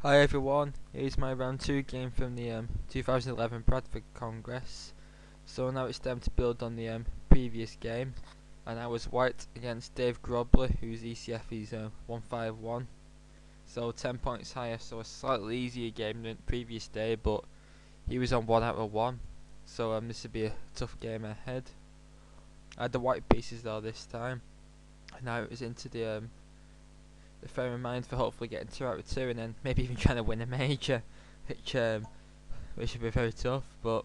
Hi everyone, here's my round 2 game from the 2011 Bradford Congress. So now it's time to build on the previous game, and I was white against Dave Grobler, whose ECF is 151. So 10 points higher, so a slightly easier game than the previous day, but he was on 1 out of 1. So this would be a tough game ahead. I had the white pieces though this time, and now it was into the frame of mind for hopefully getting 2 out of 2 and then maybe even trying to win a major, which would be very tough. But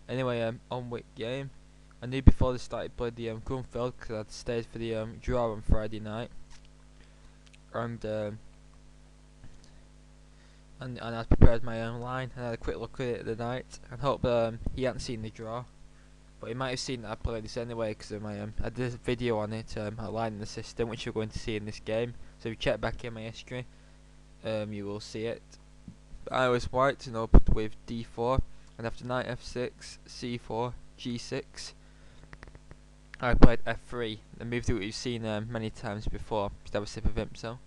anyway, on with game. I knew before this started played the Grunfeld because I'd stayed for the draw on Friday night, and I'd prepared my own line and I had a quick look at it the night and hope he hadn't seen the draw. But he might have seen that I played this anyway because of my I did a video on it, outlining the system, which you're going to see in this game. So if you check back in my history, you will see it. I was white and opened with d4, and after knight f6, c4, g6, I played f3, a move that we've seen many times before. Just have a sip of Vimso.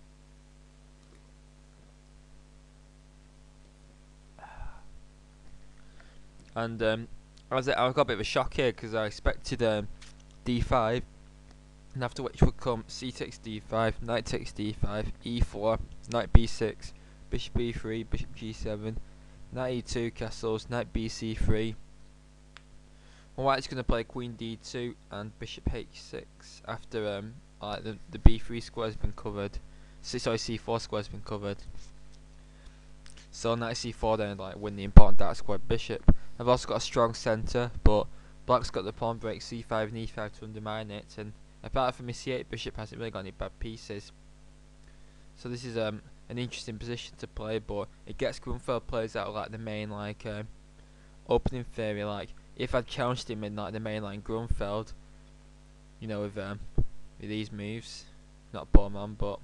And I got a bit of a shock here because I expected d5, and after which would come c takes d5, knight takes d5, e4, knight b6, bishop e3, bishop g7, knight e2, castles, knight bc3. White's going to play queen d2 and bishop h6 after the b3 square has been covered. Sorry, c4 square has been covered. So knight c4 then win the important dark squared bishop. I've also got a strong centre, but black's got the pawn break c5 and e5 to undermine it, and apart from his c8 bishop hasn't really got any bad pieces. So this is an interesting position to play, but it gets Grunfeld plays out like the main opening theory. Like if I'd challenged him in the mainline Grunfeld, you know, with these moves, not pawn on, but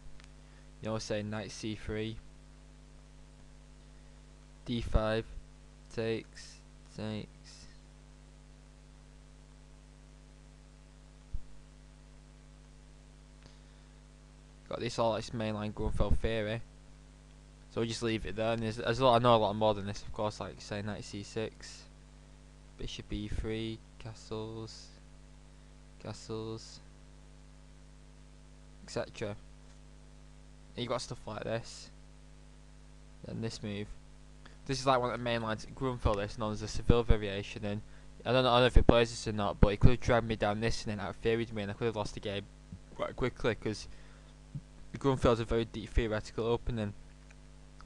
you know, say knight c3, d5, takes. Got this all like mainline Grunfeld theory. So we'll just leave it there. And there's a lot, I know a lot more than this, of course, like say knight c6, bishop e3, castles, etc. You got stuff like this. Then this move. This is like one of the main lines. Grunfeld is known as the Seville variation, and I don't know if he plays this or not, but he could have dragged me down this and then out-theoried me, and I could have lost the game quite quickly because Grunfeld's a very deep theoretical opening.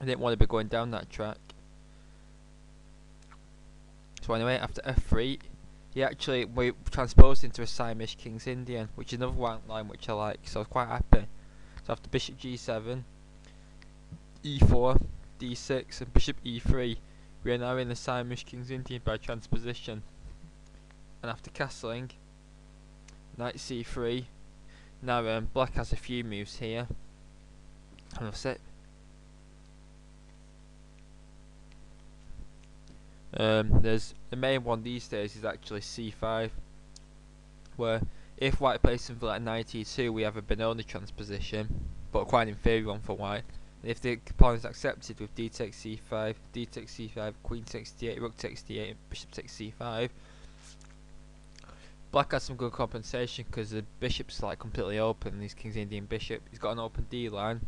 I didn't want to be going down that track. So anyway, after f3, he actually transposed into a Saemisch King's Indian, which is another line which I like, so I was quite happy. So after bishop g7, e4, d6 and bishop e3, we are now in the Saemisch King's Indian by transposition. And after castling, knight c3. Now black has a few moves here, and that's it. There's the main one these days is actually c5, where if white plays something like knight e2, we have a Benoni transposition, but quite an inferior one for white. If the pawn is accepted with d takes c5, d takes c5, queen takes d8, rook takes d8, and bishop takes c5, black has some good compensation because the bishop's like completely open. He's King's Indian bishop. He's got an open d line,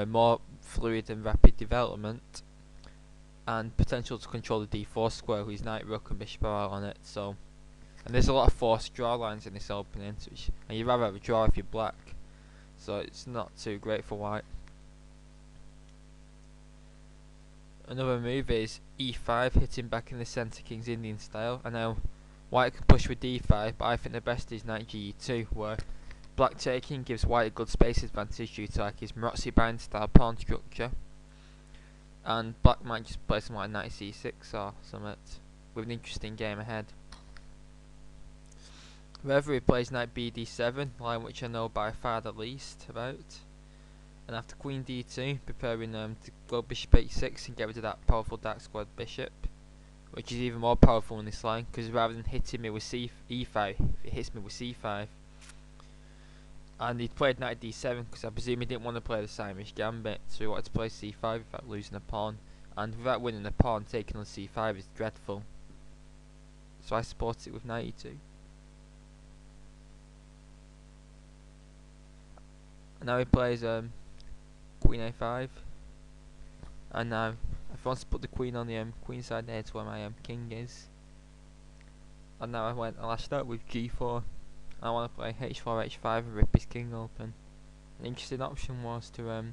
more fluid and rapid development, and potential to control the d4 square. Whose knight, rook, and bishop are all on it. So, and there's a lot of forced draw lines in this opening, and you'd rather have a draw if you're black. So it's not too great for white. Another move is e5, hitting back in the centre King's Indian style, and now white can push with d5, but I think the best is knight ge2, where black taking gives white a good space advantage due to like his Marozzi bind style pawn structure, and black might just play something like knight c6 or something, with an interesting game ahead. Whether he plays knight bd7, line which I know by far the least about. And after queen d2, preparing to go bishop h6 and get rid of that powerful dark squared bishop, which is even more powerful in this line because rather than hitting me with e5, it hits me with c5. And he played knight d7 because I presume he didn't want to play the Saemisch gambit, so he wanted to play c5 without losing a pawn. And without winning a pawn, taking on c5 is dreadful. So I support it with knight e2. And now he plays queen a5. And now, if he wants to put the queen on the queen side there to where my king is. And now I lashed out with g4. I want to play h4, h5 and rip his king open. An interesting option was to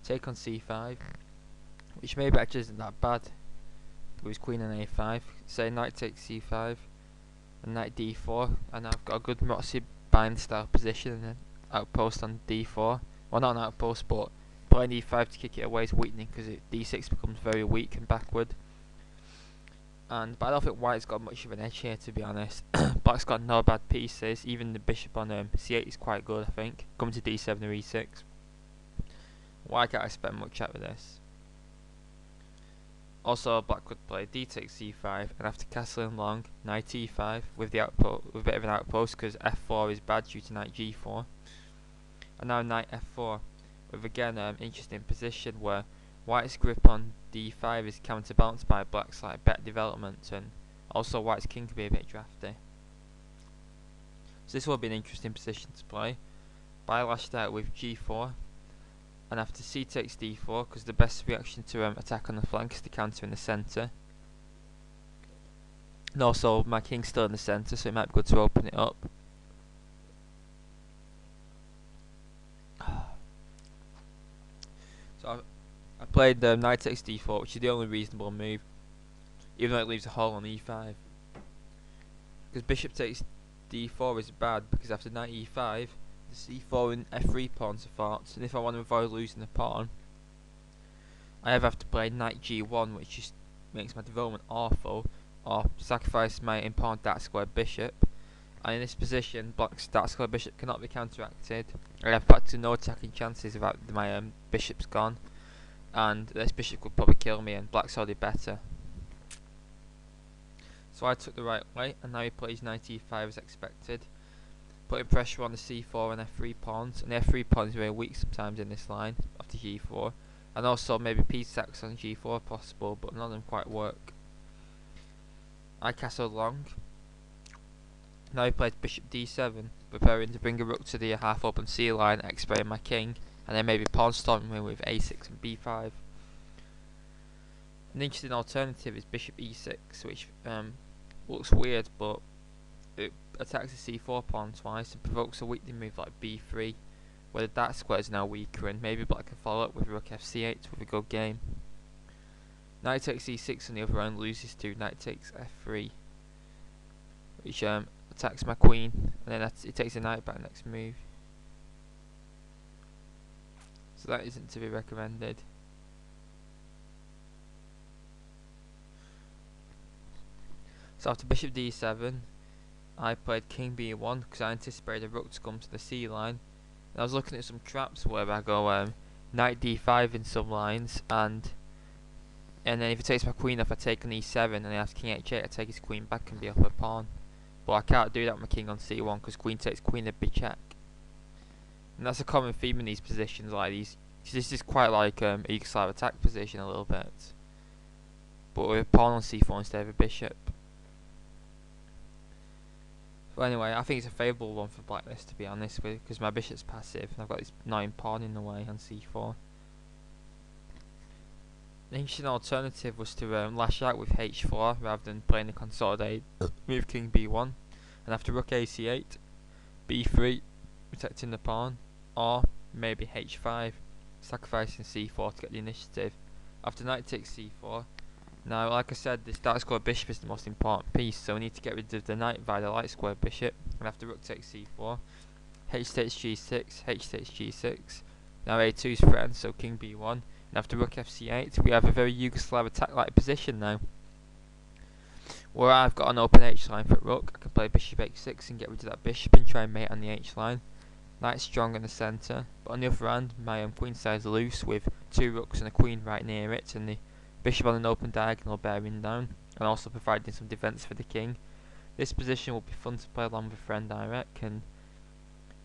take on c5, which maybe actually isn't that bad. With his queen on a5, say knight takes c5 and knight d4, and I've got a good Motsi bind style position and an outpost on d4. Well, not an outpost, but playing e5 to kick it away is weakening because d6 becomes very weak and backward. But I don't think white's got much of an edge here, to be honest. Black's got no bad pieces. Even the bishop on c8 is quite good, I think. Coming to d7 or e6. White can't expect much out of this. Also, black could play d takes c5, and after castling long, knight e5 with a bit of an outpost because f4 is bad due to knight g4. And now knight f4 with again interesting position where white's grip on d5 is counterbalanced by black's better development, and also white's king can be a bit drafty. So this will be an interesting position to play. But I lashed out with g4, and after c takes d4, because the best reaction to attack on the flank is to counter in the centre. And also my king's still in the centre, so it might be good to open it up. So I played knight takes d4, which is the only reasonable move, even though it leaves a hole on e5. Because bishop takes d4 is bad, because after knight e5, the c4 and f3 pawns are fought, and if I want to avoid losing a pawn, I either have to play knight g1, which just makes my development awful, or sacrifice my impawned dark square bishop. And in this position, black's dark square bishop cannot be counteracted. I have practically no attacking chances without my bishop's gone, and this bishop could probably kill me, and black's already better. So I took the right way, and now he plays knight e5 as expected, putting pressure on the c4 and f3 pawns, and the f3 pawn is very weak sometimes in this line after g4, and also maybe p-sacks on g4 are possible, but none of them quite work. I castled long. Now he plays bishop d7, preparing to bring a rook to the half open c line, expiring my king, and then maybe pawn storming with a6 and b5. An interesting alternative is bishop e6, which looks weird, but it attacks the c4 pawn twice and provokes a weakening move like b3, where the dark square is now weaker, and maybe black can follow up with rook fc8 with a good game. Knight takes e6 on the other end loses to knight takes f3, which attacks my queen, and then it takes a knight back next move. So that isn't to be recommended. So after bishop d7, I played king b1 because I anticipated a rook to come to the c line. And I was looking at some traps where I go knight d5 in some lines, and then if it takes my queen off, I take on e7, and then after king h8, I take his queen back and be up a pawn. But I can't do that with my king on c1 because queen takes queen at big check. And that's a common theme in these positions like these. This is quite like a Yugoslav attack position a little bit, but with a pawn on c4 instead of a bishop. But anyway, I think it's a favourable one for black this, to be honest, because my bishop's passive and I've got this 9 pawn in the way on c4. An interesting alternative was to lash out with h4 rather than playing the consolidate move king b1, and after rook ac8, b3 protecting the pawn, or maybe h5 sacrificing c4 to get the initiative. After knight takes c4, now like I said, this dark square bishop is the most important piece, so we need to get rid of the knight via the light square bishop. And after rook takes c4, h takes g6, h takes g6, now a2 is threatened, so king b1. And after rook fc8, we have a very Yugoslav attack-like position now, where I've got an open h-line for rook. I can play bishop h6 and get rid of that bishop and try and mate on the h-line. Knight's strong in the centre, but on the other hand, my queen side is loose with 2 rooks and a queen right near it, and the bishop on an open diagonal bearing down, and also providing some defence for the king. This position will be fun to play along with a friend, I reckon.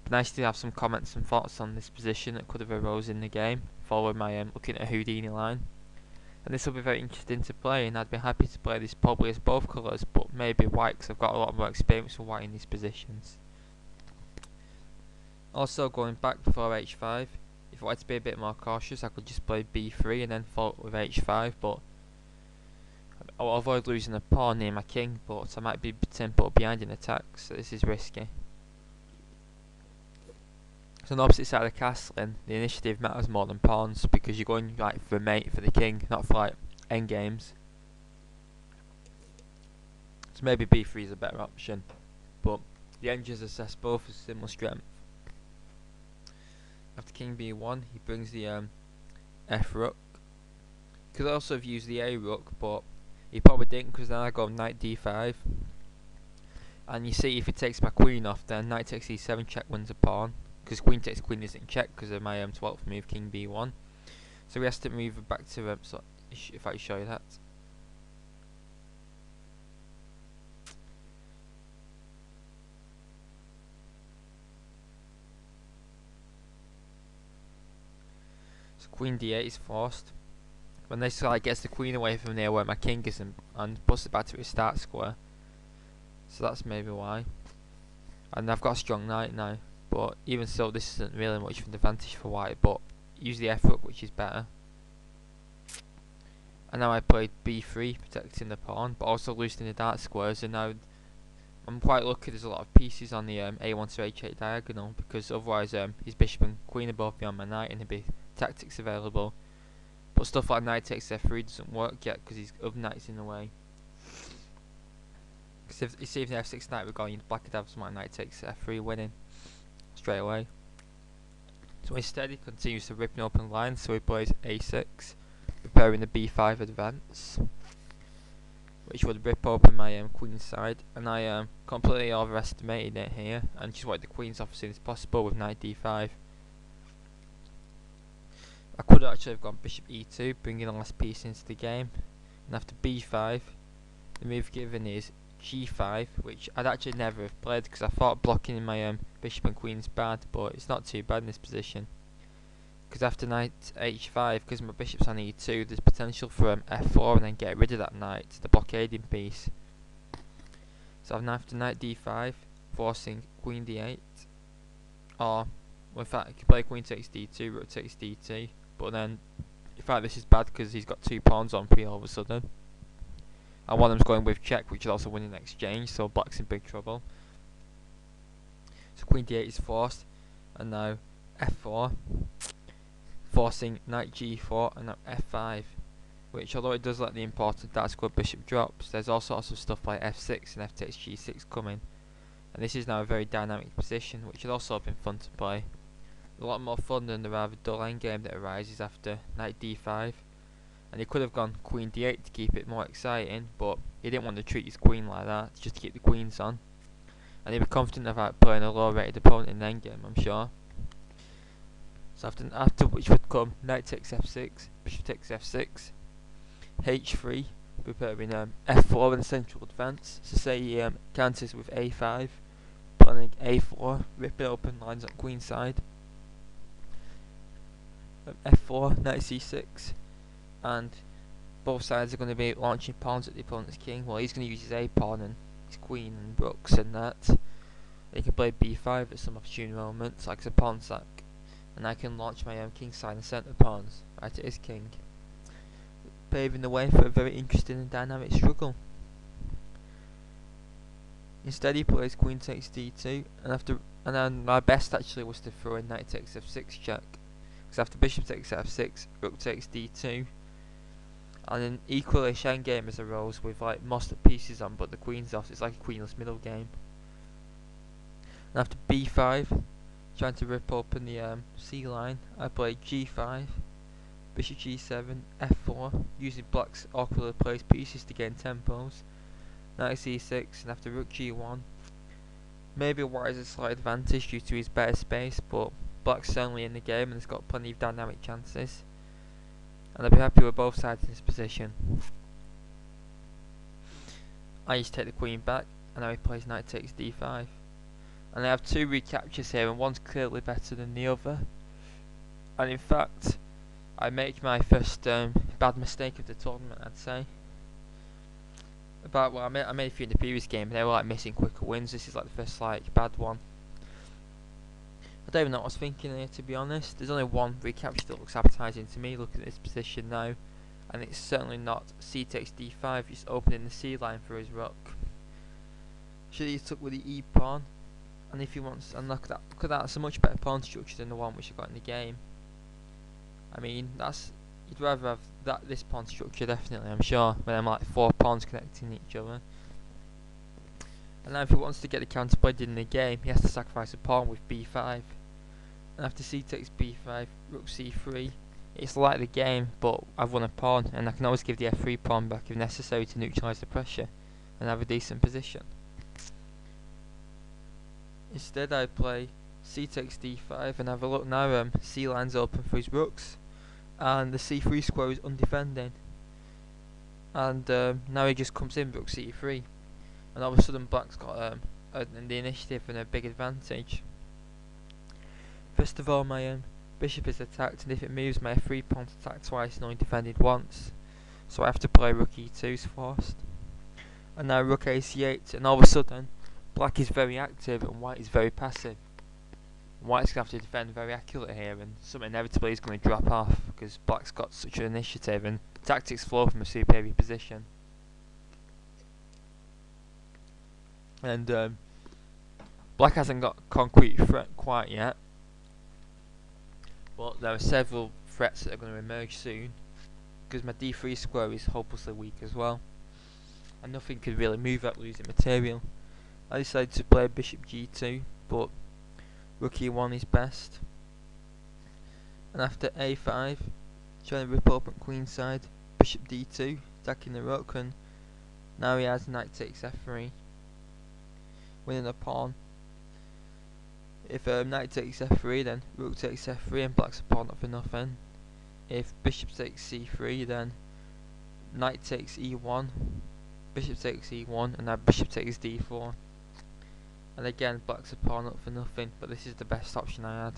Nice to have some comments and thoughts on this position that could have arose in the game, following my looking at a Houdini line. And this will be very interesting to play, and I'd be happy to play this probably as both colours, but maybe white because I've got a lot more experience with white in these positions. Also, going back before h5, if I wanted to be a bit more cautious, I could just play b3 and then follow with h5, but I'll avoid losing a pawn near my king, but I might be put behind in attacks, so this is risky. So on the opposite side of the castling, the initiative matters more than pawns, because you're going like for a mate for the king, not for like endgames. So maybe b3 is a better option, but the engines assess both as similar strength. After king b1, he brings the f rook. Could also have used the a rook, but he probably didn't, because then I go knight d5. And you see, if he takes my queen off, then knight takes e7 check wins a pawn, because queen takes queen isn't checked because of my 12th move, king b1. So he has to move back to so if I show you that. So queen d8 is forced. When this like gets the queen away from there where my king is, and puts it back to its start square. So that's maybe why. And I've got a strong knight now, but even so this isn't really much of an advantage for white, but use the f rook, which is better. And now I played b3, protecting the pawn, but also loosening the dark squares, and now I'm quite lucky there's a lot of pieces on the a1 to h8 diagonal, because otherwise his bishop and queen are both beyond my knight and there'd be tactics available. But stuff like knight takes f3 doesn't work yet because his other knight's in the way. Because if you see if the f6 knight were going, black could have some knight takes f3 winning straight away. So instead he continues to rip an open line, so he plays a6, preparing the b5 advance, which would rip open my queen side, and I completely overestimated it here and just wanted the queens off as soon as possible with knight d5. I could actually have gone bishop e2, bringing the last piece into the game, and after b5 the move given is g5, which I'd actually never have played because I thought blocking in my bishop and queen's bad, but it's not too bad in this position. Because after knight h5, because my bishop's on e2, there's potential for f4 and then get rid of that knight, the blockading piece. So after knight d5, forcing queen d8, or well, in fact I could play queen takes d2, rook takes d2, but then in fact this is bad because he's got two pawns on pre all of a sudden. And one of them's going with check, which is also winning an exchange, so black's in big trouble. So queen d8 is forced, and now f4, forcing knight g4, and now f5, which although it does let the important dark square bishop drops, there's all sorts of stuff like f6 and f takes g6 coming, and this is now a very dynamic position, which has also been fun to play. A lot more fun than the rather dull endgame that arises after knight d5. And he could have gone queen d8 to keep it more exciting, but he didn't want to treat his queen like that, just to keep the queens on. And he'd be confident about playing a low rated opponent in the endgame, I'm sure. So after which would come knight takes f6, bishop takes f6, h3, preparing f4 in central advance. So say he counters with a5, planning a4, ripping open lines on queen side. f4, knight c6, and both sides are going to be launching pawns at the opponent's king. Well, he's going to use his a pawn and his queen and rooks and that. He can play b5 at some opportune moments, like a pawn sack, and I can launch my king side and centre pawns right at his king, paving the way for a very interesting and dynamic struggle. Instead he plays queen takes d2, and then my best actually was to throw in knight takes f6 check, because after bishop takes f6, rook takes d2, and an equally-ish endgame as arose with like most of the pieces on but the queen's off. It's like a queenless middle game. And after b5, trying to rip open the c line, I played g5, bishop g7, f4, using black's awkwardly placed pieces to gain tempos, knight c6, and after rook g1, maybe white has a slight advantage due to his better space, but black's certainly in the game and has got plenty of dynamic chances, and I'd be happy with both sides in this position. I just take the queen back, and now he plays knight takes d5. And I have two recaptures here, and one's clearly better than the other. And in fact, I make my first bad mistake of the tournament, I'd say. I made a few in the previous game, but they were like missing quicker wins. This is like the first like bad one. I don't even know what I was thinking here, to be honest. There's only one recapture that looks appetizing to me, looking at this position now. And it's certainly not c takes d5, just opening the c line for his rook. Should he took with the e pawn, and if he wants, and look at that, that's a much better pawn structure than the one which I got in the game. I mean, you'd rather have this pawn structure, definitely, I'm sure, when I'm like 4 pawns connecting each other. And now if he wants to get the counterplayed in the game, he has to sacrifice a pawn with b5. And after c takes b5, rook c3. It's like the game, but I've won a pawn, and I can always give the f3 pawn back if necessary to neutralise the pressure and have a decent position. Instead I play c takes d5 and have a look now. C line's open for his rooks, and the c3 square is undefending. And now he just comes in rook c3, and all of a sudden black's got the initiative and a big advantage. First of all, my bishop is attacked, and if it moves, my f3 pawn's attacked twice and only defended once. So I have to play rook e2's forced. And now rook ac8, and all of a sudden, black is very active and white is very passive. White's going to have to defend very accurately here, and something inevitably is going to drop off because black's got such an initiative and tactics flow from a superior position. And black hasn't got concrete threat quite yet, but there are several threats that are going to emerge soon, because my d3 square is hopelessly weak as well, and nothing could really move up losing material. I decided to play bishop g2, but rook e1 is best. And after a5, trying to rip open queenside, bishop d2, attacking the rook, and now he has knight takes f3, winning a pawn. If knight takes f3, then rook takes f3 and black's a pawn up for nothing. If bishop takes c3, then knight takes e1, bishop takes e1, and now bishop takes d4. And again, black's a pawn up for nothing, but this is the best option I had.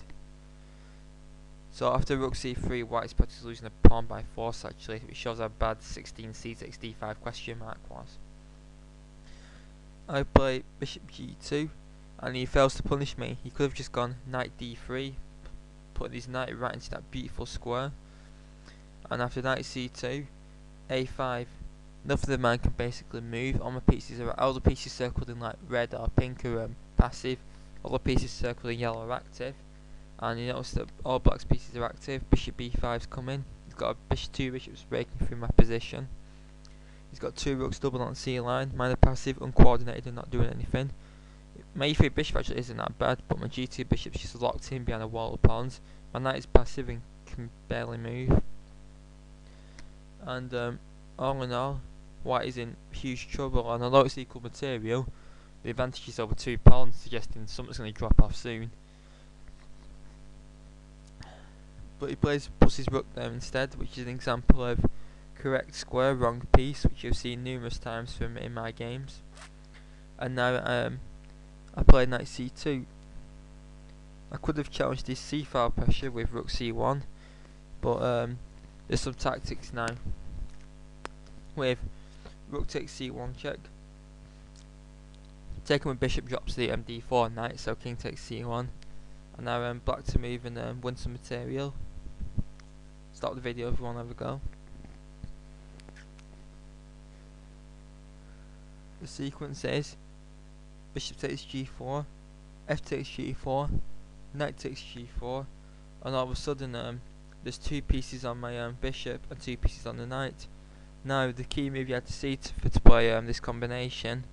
So after rook c3, white's practically losing a pawn by force actually, which shows how bad 16 c takes d5 question mark was. I play bishop g2, and he fails to punish me. He could have just gone knight d3, putting his knight right into that beautiful square. And after knight c2, a5, nothing of mine can basically move. All the pieces circled in like red or pink are passive. All the pieces circled in yellow are active. And you notice that all black's pieces are active. Bishop b5's coming. He's got two bishops breaking through my position. He's got 2 rooks double on c line. Mine are passive, uncoordinated, and not doing anything. My e3 bishop actually isn't that bad, but my g2 bishop's just locked in behind a wall of pawns. My knight is passive and can barely move. And all in all, white is in huge trouble, and although it's equal material, the advantage is over 2 pawns, suggesting something's going to drop off soon. But he puts his rook there instead, which is an example of correct square, wrong piece, which you've seen numerous times from in my games. And now I play knight c2. I could have challenged this c-file pressure with rook c1, but there's some tactics now. With rook takes c1 check, taken with bishop drops the d4 knight, so king takes c1, and now black to move and win some material. Stop the video if you want to have a go. The sequence is bishop takes g4, f takes g4, knight takes g4, and all of a sudden there's 2 pieces on my bishop and 2 pieces on the knight. Now the key move you had to see to play this combination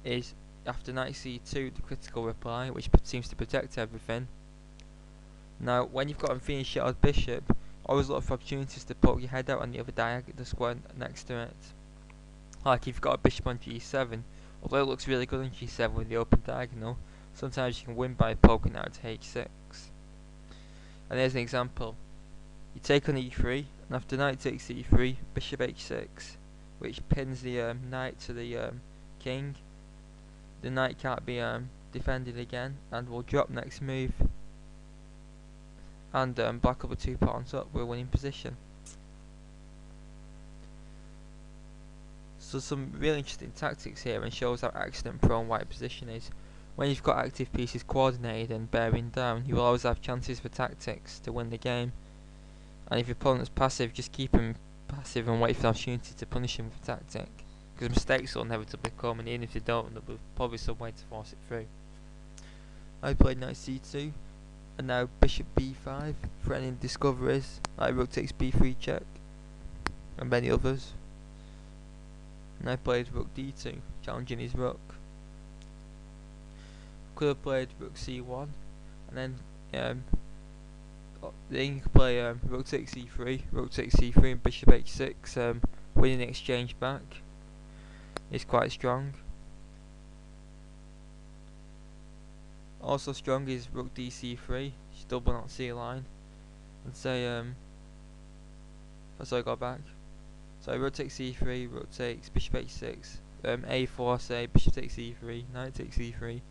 is after knight c2 the critical reply, which seems to protect everything. Now when you've got a finished shattered bishop, always look for opportunities to poke your head out on the other diagonal, the square next to it. Like if you've got a bishop on g7, although it looks really good on g7 with the open diagonal, sometimes you can win by poking out to h6. And there's an example. You take on e3, and after knight takes e3, bishop h6, which pins the knight to the king. The knight can't be defended again, and we'll drop next move. And black up with 2 pawns up, we're winning position. So some really interesting tactics here, and shows how accident prone white position is. When you've got active pieces coordinated and bearing down, you will always have chances for tactics to win the game. And if your opponent's passive, just keep him passive and wait for the opportunity to punish him with a tactic, because mistakes will inevitably come, and even if they don't, there'll be probably some way to force it through. I played knight c2, and now bishop b5, threatening discoveries like rook takes b3 check, and many others. And I played rook d2, challenging his rook. Could have played rook c1, and then you could play rook takes c3, rook takes c3, and bishop h6, winning the exchange back. Is quite strong. Also strong is rook dc3, just double not c line, and say so I got back. So rook takes c3, rook takes bishop h6, a4, say bishop takes c3, knight takes c3,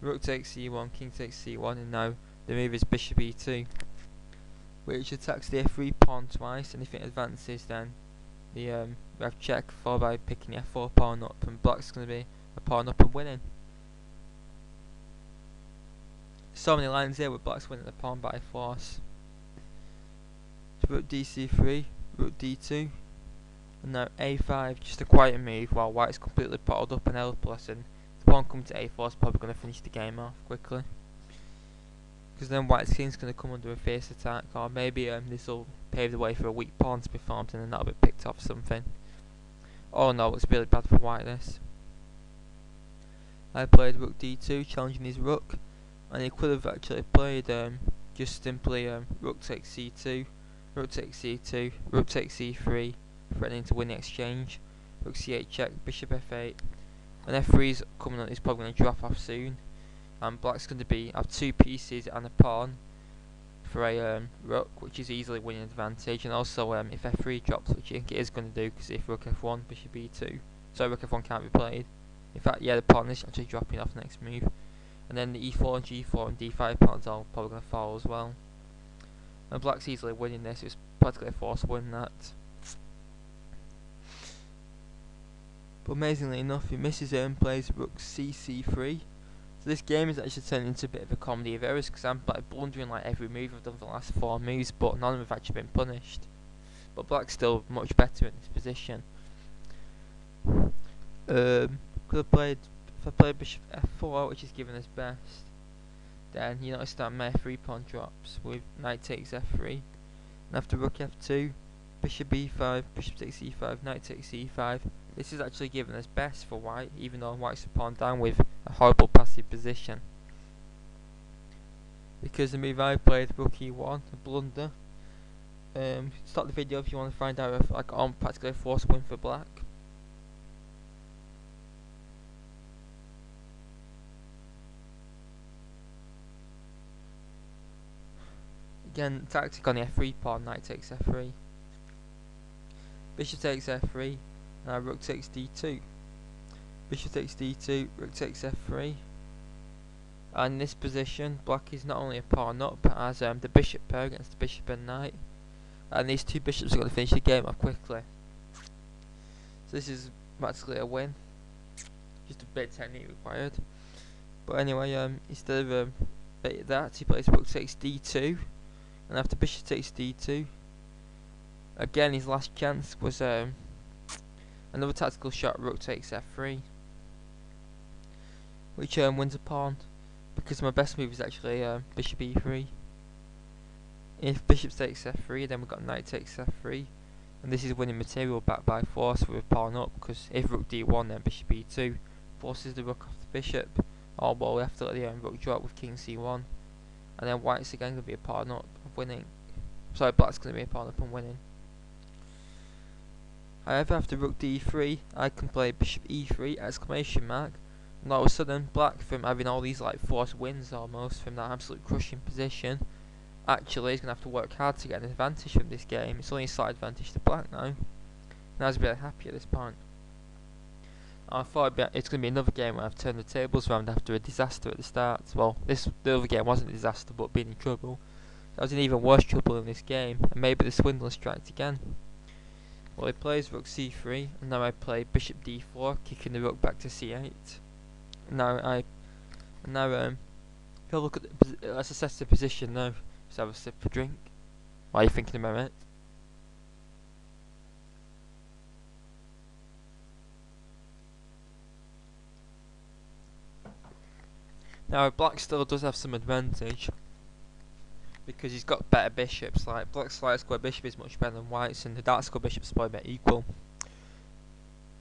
rook takes c1, king takes c1, and now the move is bishop e2, which attacks the f3 pawn twice, and if it advances, then we have check followed by picking the f4 pawn up, and black's going to be a pawn up and winning. So many lines here with black's winning the pawn by force. Rook dc3, rook d2, and now a5, just a quiet move while white's completely potted up and helpless, and the pawn coming to a4 is probably going to finish the game off quickly, because then white's king's going to come under a fierce attack, or maybe this will pave the way for a weak pawn to be formed, and then that'll be picked off something. Oh no, it's really bad for white this. I played rook d2, challenging his rook, and he could have actually played just simply rook takes c2, rook takes c2, rook takes c3, threatening to win the exchange, rook c8 check, bishop f8, and f3's coming on, is probably going to drop off soon, and black's going to have 2 pieces and a pawn for a rook, which is easily winning advantage, and also if f3 drops, which I think it is going to do, because if rook f1, bishop e2, so rook f1 can't be played. In fact, yeah, the pawn is actually dropping off next move, and then the e4 and g4 and d5 pawns are probably going to fall as well. And black's easily winning this, it's practically a forced win that. But amazingly enough, he misses it and plays rook c3. So this game is actually turning into a bit of a comedy of errors, because I'm like blundering like every move I've done for the last 4 moves, but none of them have actually been punished. But black's still much better in this position. Could have played, if I played bishop f4, which is giving us best, then you notice that my f3 pawn drops with knight takes f3, and after rook f2, bishop b5, bishop takes e5, knight takes e5. This is actually giving us best for white, even though white's a pawn down with a horrible passive position. Because the move I played, rook e1, a blunder. Stop the video if you want to find out if I got practically a forced win for black. Again, tactic on the f3 pawn, knight takes f3. Bishop takes f3, now rook takes d2. Bishop takes d2, rook takes f3. And in this position, black is not only a pawn up, but has the bishop pair against the bishop and knight. And these 2 bishops are going to finish the game off quickly. So this is practically a win. Just a bit of technique required. But anyway, instead of that, he plays rook takes d2. And after bishop takes d2, again his last chance was another tactical shot, rook takes f3, which wins a pawn, because my best move is actually bishop e3. If bishop takes f3, then we've got knight takes f3, and this is winning material back by force with a pawn up, because if rook d1, then bishop e2 forces the rook off the bishop, or well, we have to let the rook drop with king c1, and then white's again going to be a pawn up of winning. Sorry, black's going to be a pawn up and winning. However, after rook d3, I can play bishop e3 exclamation mark, and all of a sudden black, from having all these like forced wins almost from that absolute crushing position, actually is going to have to work hard to get an advantage from this game. It's only a slight advantage to black now, and I was really happy at this point. I thought it's going to be another game where I've turned the tables around after a disaster at the start. Well, the other game wasn't a disaster, but being in trouble. I was in even worse trouble in this game, and maybe the swindler striked again. Well, he plays rook c3, and now I play bishop d4, kicking the rook back to c8. Go look at let's assess the position now. Let's have a sip of drink. What are you thinking about it? Now black still does have some advantage because he's got better bishops. Like black's light square bishop is much better than white's, and the dark square bishop's probably about equal.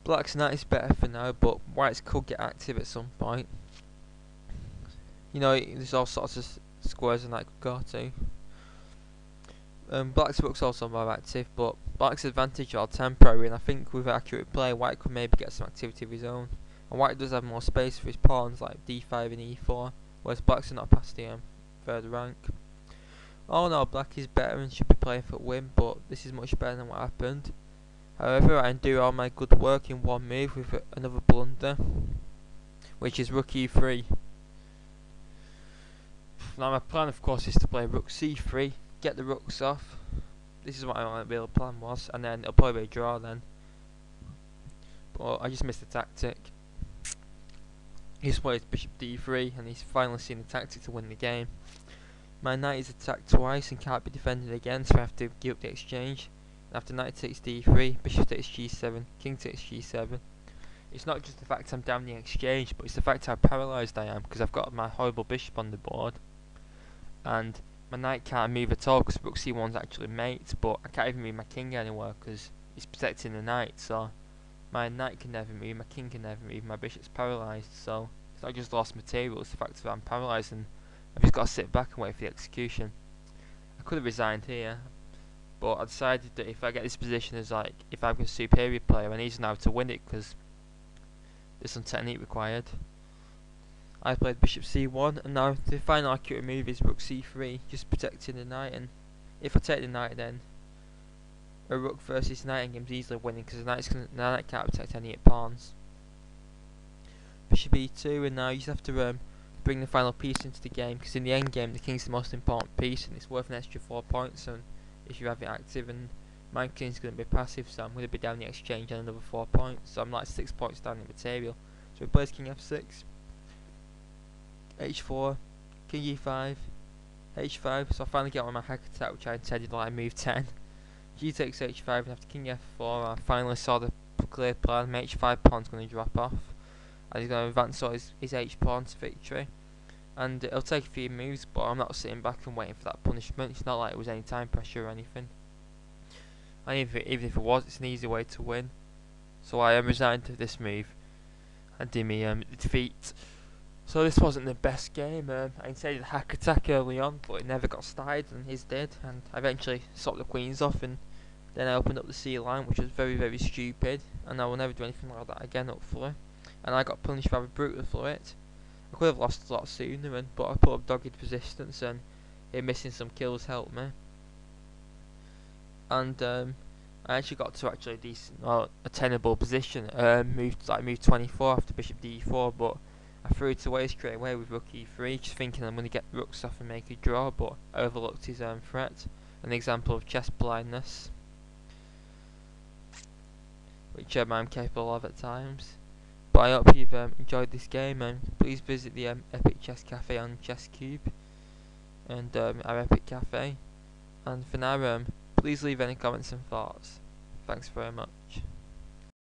Black's knight is better for now, but white's could get active at some point. You know, there's all sorts of squares a knight could go to. Black's rook's also more active, but black's advantage are temporary, and I think with accurate play, white could maybe get some activity of his own. And white does have more space for his pawns like d5 and e4, whereas black's are not past the third rank. Oh no, black is better and should be playing for win, but this is much better than what happened. However, I undo all my good work in one move with another blunder, which is rook e3. Now my plan of course is to play rook c3, get the rooks off. This is what my real plan was, and then it'll probably be a draw then. But I just missed the tactic. He's played bishop d3, and he's finally seen the tactic to win the game. My knight is attacked twice and can't be defended again, so I have to give up the exchange. And after knight takes d3, bishop takes g7, king takes g7. It's not just the fact I'm down the exchange, but it's the fact how paralysed I am because I've got my horrible bishop on the board. And my knight can't move at all because rook c1's actually mate, but I can't even move my king anywhere because it's protecting the knight, so my knight can never move, my king can never move, my bishop's paralysed, so it's not just lost material, it's the fact that I'm paralysed and I've just got to sit back and wait for the execution. I could have resigned here, but I decided that if I get this position as like, if I'm a superior player, I need to know how to win it because there's some technique required. I played bishop c1, and now the final accurate move is rook c3, just protecting the knight, and if I take the knight then a rook versus knight game's easily winning because the knight can't protect any pawns. Bishop e2, and now you just have to bring the final piece into the game because in the end game the king's the most important piece and it's worth an extra 4 points, and if you have it active, and my king's going to be passive, so I'm going to be down the exchange on another 4 points, so I'm like 6 points down in material. So he plays king f6, h4, king e5, h5, so I finally get on my hack attack which I intended like move 10. G takes h5, and after king f4 I finally saw the clear plan. My h5 pawn's going to drop off and he's going to advance all his h pawn to victory, and it'll take a few moves, but I'm not sitting back and waiting for that punishment. It's not like it was any time pressure or anything, and even if it was, it's an easy way to win, so I resigned to this move and did me defeat. So this wasn't the best game. I intended a hack attack early on, but it never got started, and his did, and I eventually socked the queens off, and then I opened up the c line, which was very, very stupid, and I will never do anything like that again, hopefully. And I got punished rather brutally for it. I could have lost a lot sooner, but I put up dogged persistence, and missing some kills helped me. And I actually got to a decent, a tenable position. Moved 24 after bishop d4, but I threw it away straight away with rook e3, just thinking I'm going to get the rooks off and make a draw, but I overlooked his threat. An example of chess blindness, which I'm capable of at times. But I hope you've enjoyed this game, and please visit the Epic Chess Cafe on ChessCube and our Epic Cafe. And for now, please leave any comments and thoughts. Thanks very much.